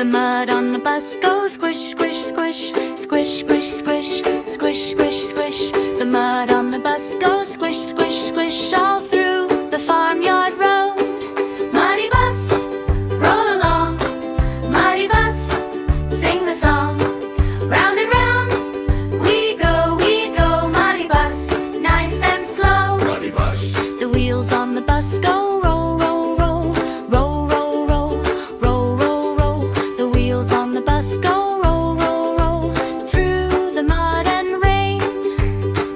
The mud on the bus goes squish, squish, squish, squish, squish, squish, squish, squish, squish. The mud on the bus goes squish, squish, squish, all through the farmyard road. Muddy bus, roll along. Muddy bus, sing the song. Round and round we go, muddy bus, nice and slow. Muddy bus. The wheels on the bus go roll, roll, roll, roll, roll, roll, roll, roll, roll. The wheels on the bus go roll, roll, roll, through the mud and rain.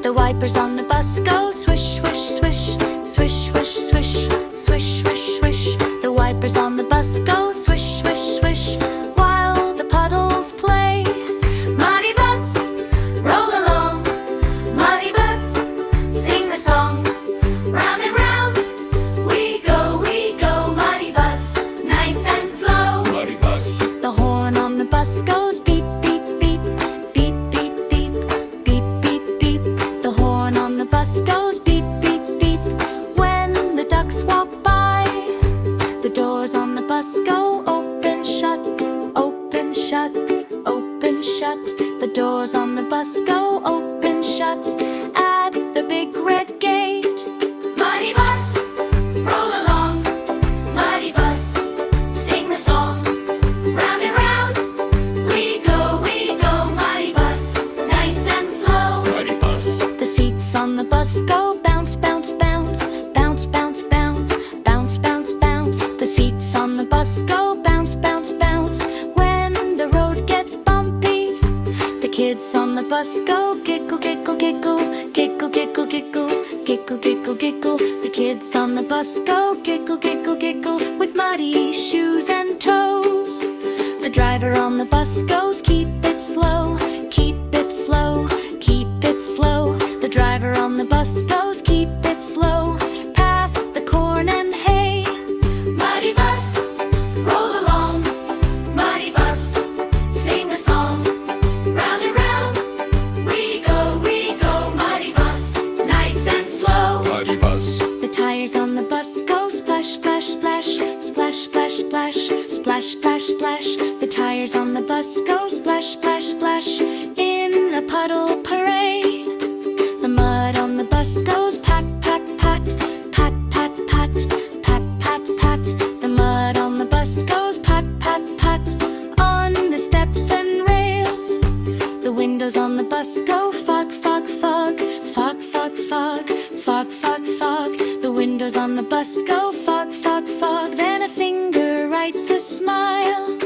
The wipers on the bus go swish, swish, swish, swish, swish, swish, swish, swish, swish. The wipers on the bus go swish, swish, swish, while the puddles play. Muddy bus, roll along. Muddy bus, sing the song. Round and round we go, muddy bus, nice and slow. Muddy bus. The horn on the bus goes beep, beep, beep, beep, beep, beep, beep, beep, beep. The horn on the bus goes beep, beep, beep, when the ducks walk by. The doors on the bus go open, shut, open, shut, open, shut. The doors on the bus go open, shut, at the big red gate. Muddy bus, roll along. Muddy bus, sing the song. Round and round we go, muddy bus, nice and slow. Muddy bus. The seats on the bus go bounce, bounce, bounce, bounce, bounce, bounce, bounce, bounce, bounce. The seats on the bus go bounce, bounce, bounce, when the road gets bumpy. The kids on the bus go giggle, giggle, giggle, giggle, giggle, giggle, giggle, giggle, giggle. The kids on the bus go giggle, giggle, giggle, with muddy shoes and toes. The driver on the bus goes keep it slow, keep it slow, keep it slow. The driver on the bus goes keep it slow, past the corn and hay. Muddy bus, roll along. Muddy bus, sing the song. Round and round we go, muddy bus, nice and slow. Muddy bus. The tires on the bus go splash, splash, splash, splash, splash, splash, splash, splash, splash. The tires on the bus go splash, splash, splash, in a puddle parade. The mud on the bus goes pat, pat, pat, pat, pat, pat, pat, pat, pat. The mud on the bus goes pat, pat, pat, on the steps and rails. The windows on the bus go fog, fog, fog, fog, fog, fog, fog, fog, fog. The windows on the bus go fog, fog, fog, then a finger writes a smile.